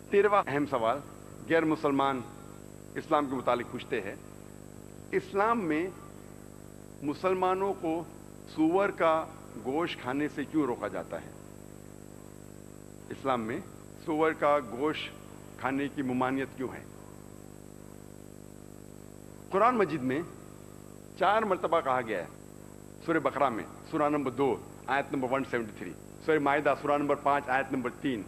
13वां अहम सवाल गैर मुसलमान इस्लाम के मुतालिक पूछते हैं, इस्लाम में मुसलमानों को सूअर का गोश्त खाने से क्यों रोका जाता है? इस्लाम में सूअर का गोश्त खाने की ममानियत क्यों है? कुरान मजीद में 4 मरतबा कहा गया है। सूरह बकरा में सूरा नंबर 2 आयत नंबर 173, सूरह माइदा सूरा नंबर 5 आयत नंबर 3,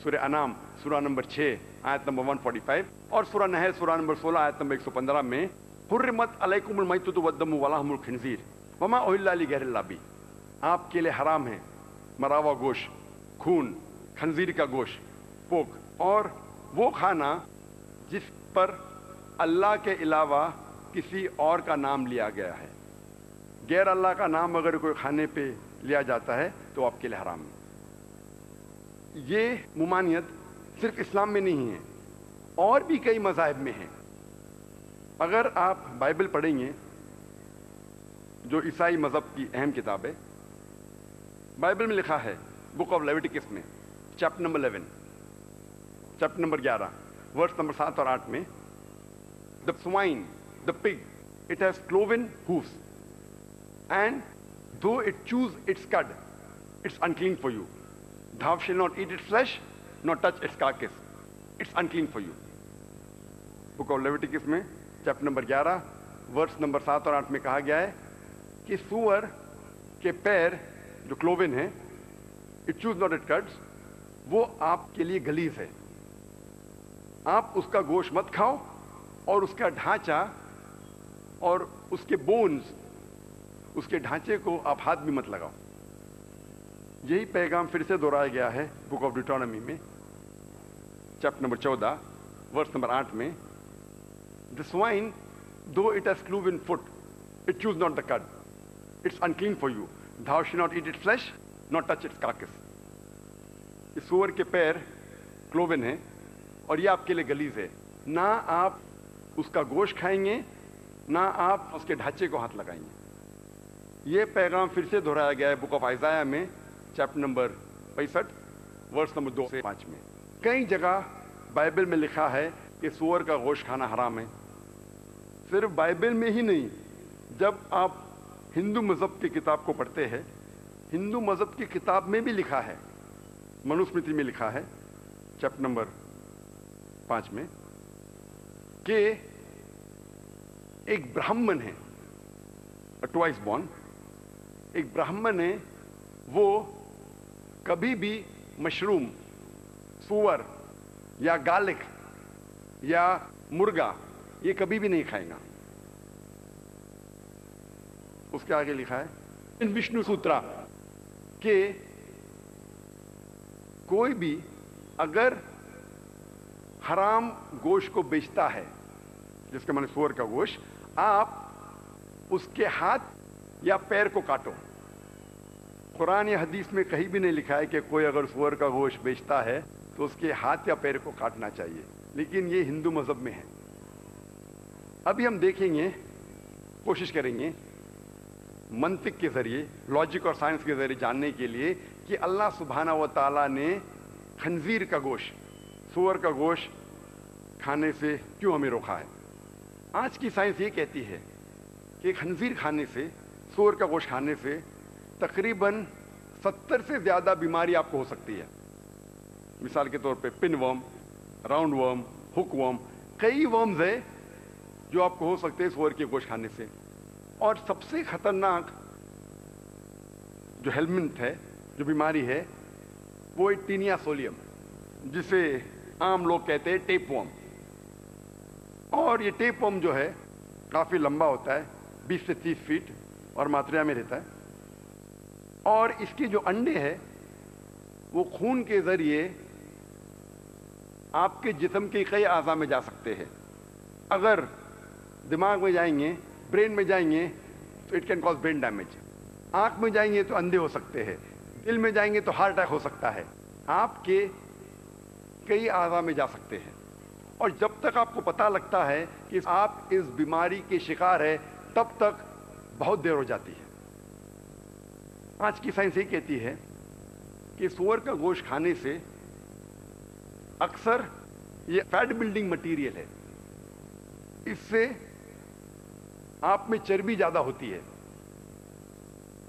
सूरह अनाम सूरा नंबर 6 आयत नंबर 145 और सूरह नहल सूरा नंबर 16 आयत नंबर 115 में हुर्रिमत अलैकुमुल मैततु वद्दमु वलहमुल खिंजीर वमा उहिल्ला लिगैरिल्लाह बिह, आपके लिए हराम है मरा हुआ गोश्त, खून, खंजीर का गोश्त, पोक और वो खाना जिस पर अल्लाह के अलावा किसी और का नाम लिया गया है। गैर अल्लाह का नाम अगर कोई खाने पे लिया जाता है तो आपके लिए हराम है। ये मुमानियत सिर्फ इस्लाम में नहीं है, और भी कई मज़ाहिब में है। अगर आप बाइबल पढ़ेंगे, जो ईसाई मज़हब की अहम किताब है, बाइबल में लिखा है बुक ऑफ लेविटिकस में चैप्टर नंबर 11 वर्स नंबर 7 और 8 में, the swine, the pig, it has cloven hooves, and though it chews its cud, it's unclean for you. Thou shalt not eat its flesh, nor touch its carcass. It's unclean for you. Book of Leviticus में chapter number 11 verse number 7 और 8 में कहा गया है कि सूअर के पैर जो क्लोवन है, it chews not it cuts, वो आपके लिए गलीज है। आप उसका गोश्त मत खाओ और उसका ढांचा और उसके बोन्स, उसके ढांचे को आप हाथ भी मत लगाओ। यही पैगाम फिर से दोहराया गया है बुक ऑफ डिटोनॉमी में चैप्टर नंबर 14 वर्स नंबर 8 में, the swine though it has cloven foot, it chews not the cud, it's unclean for you, thou shalt not eat its flesh, not touch its carcass. इस सूअर के पैर cloven है और ये आपके लिए गलीज है। ना आप उसका गोश्त खाएंगे, ना आप उसके ढांचे को हाथ लगाएंगे। ये पैगाम फिर से दोहराया गया है बुक ऑफ आइजाया में चैप्टर नंबर 65 वर्स नंबर 2 से 5 में। कई जगह बाइबल में लिखा है कि सूअर का गोश्त खाना हराम है। सिर्फ बाइबल में ही नहीं, जब आप हिंदू मज़हब की किताब को पढ़ते हैं, हिंदू मज़हब की किताब में भी लिखा है, मनुस्मृति में लिखा है चैप्टर नंबर 5 में कि एक ब्राह्मण है, ट्वाइस बॉर्न, एक ब्राह्मण है, वो कभी भी मशरूम, सूअर या गार्लिक या मुर्गा ये कभी भी नहीं खाएगा। उसके आगे लिखा है इन विष्णु सूत्रा कि कोई भी अगर हराम गोश्त को बेचता है, जिसके माने सूअर का गोश्त, आप उसके हाथ या पैर को काटो। कुरान या हदीस में कहीं भी नहीं लिखा है कि कोई अगर सूअर का गोश्त बेचता है तो उसके हाथ या पैर को काटना चाहिए, लेकिन ये हिंदू मज़हब में है। अभी हम देखेंगे, कोशिश करेंगे मंतिक के जरिए, लॉजिक और साइंस के जरिए जानने के लिए कि अल्लाह सुब्हानहू व तआला ने खंजीर का गोश्त, सूअर का गोश्त खाने से क्यों हमें रोका है। आज की साइंस ये कहती है कि खंजीर खाने से, सूअर का गोश्त खाने से तकरीबन 70 से ज़्यादा बीमारी आपको हो सकती है। मिसाल के तौर पे pin worm, round worm, hook worm, कई वर्म्स है जो आपको हो सकते हैं सूअर के गोश्त खाने से। और सबसे खतरनाक जो हेलमिंट है, जो बीमारी है, वो है टीनिया सोलियम, जिसे आम लोग कहते हैं टेप वर्म। और ये टेप वर्म जो है काफ़ी लंबा होता है, 20 से 30 फीट, और मात्रा में रहता है। और इसके जो अंडे हैं वो खून के जरिए आपके जिस्म के कई आज़ा में जा सकते हैं। अगर दिमाग में जाएंगे, ब्रेन में जाएंगे तो it can cause brain damage. आंख में जाएंगे तो अंधे हो सकते हैं, दिल में जाएंगे तो हार्ट अटैक हो सकता है, आपके कई आज़ा में जा सकते हैं। और जब तक आपको पता लगता है कि आप इस बीमारी के शिकार है, तब तक बहुत देर हो जाती है। आज की साइंस ये कहती है कि सूअर का गोश्त खाने से अक्सर ये फैट बिल्डिंग मटेरियल है, इससे आप में चर्बी ज्यादा होती है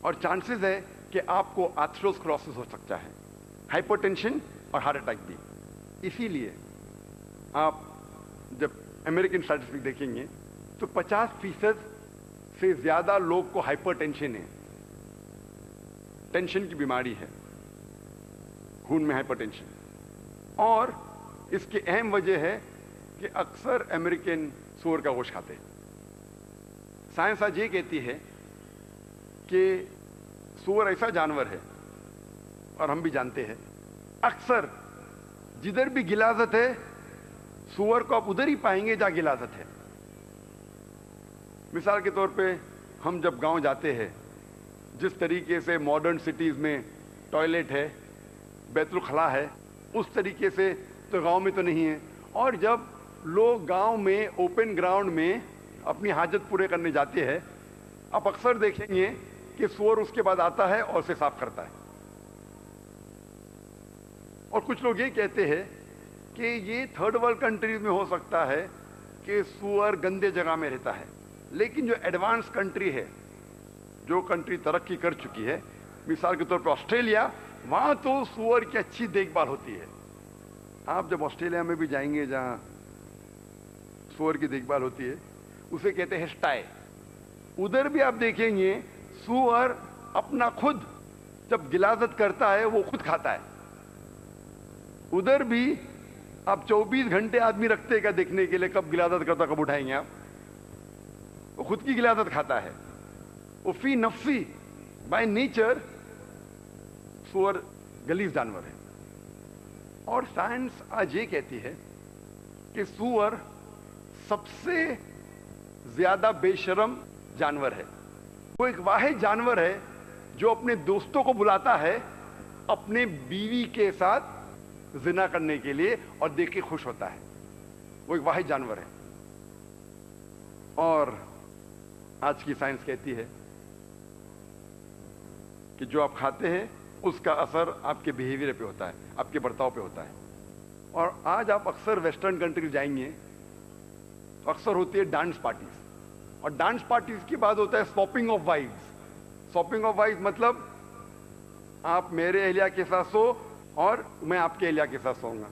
और चांसेस है कि आपको आर्थरोस्क्लेरोसिस हो सकता है, हाइपरटेंशन और हार्ट अटैक भी। इसीलिए आप जब अमेरिकन स्टैटिस्टिक देखेंगे तो 50% से ज्यादा लोग को हाइपरटेंशन है, टेंशन की बीमारी है, खून में हाइपरटेंशन। और इसकी अहम वजह है कि अक्सर अमेरिकन सूअर का गोश्त खाते हैं। साइंस आज ये कहती है कि सूअर ऐसा जानवर है, और हम भी जानते हैं, अक्सर जिधर भी गिलाजत है सूअर को आप उधर ही पाएंगे जहां गिलाजत है। मिसाल के तौर पे हम जब गांव जाते हैं, जिस तरीके से मॉडर्न सिटीज में टॉयलेट है, बैतुल खला है, उस तरीके से तो गांव में तो नहीं है। और जब लोग गांव में ओपन ग्राउंड में अपनी हाजत पूरे करने जाते हैं, आप अक्सर देखेंगे कि सूअर उसके बाद आता है और उसे साफ करता है। और कुछ लोग ये कहते हैं कि ये थर्ड वर्ल्ड कंट्रीज में हो सकता है कि सूअर गंदे जगह में रहता है, लेकिन जो एडवांस कंट्री है, जो कंट्री तरक्की कर चुकी है, मिसाल के तौर पर ऑस्ट्रेलिया, वहां तो सूअर की अच्छी देखभाल होती है। आप जब ऑस्ट्रेलिया में भी जाएंगे जहां सूअर की देखभाल होती है, उसे कहते हैं स्टाई, उधर भी आप देखेंगे सूअर अपना खुद जब गिलाजत करता है वो खुद खाता है। उधर भी आप 24 घंटे आदमी रखते क्या देखने के लिए कब गिलाजत करता, कब उठाएंगे आप? वो खुद की गिलाजत खाता है। वो फी नफ्सी, बाय नेचर सूअर गलीज जानवर है। और साइंस आज ये कहती है कि सूअर सबसे ज्यादा बेशरम जानवर है। वो एक वाहिद जानवर है जो अपने दोस्तों को बुलाता है अपने बीवी के साथ जिना करने के लिए और देख के खुश होता है। वो एक वाहिद जानवर है। और आज की साइंस कहती है कि जो आप खाते हैं उसका असर आपके बिहेवियर पे होता है, आपके बर्ताव पे होता है। और आज आप अक्सर वेस्टर्न कंट्री जाएंगे तो अक्सर होती है डांस पार्टीज, और डांस पार्टीज के बाद होता है swapping of wives. Swapping of wives मतलब आप मेरे एहलिया के साथ सो और मैं आपके एहलिया के साथ सोऊंगा।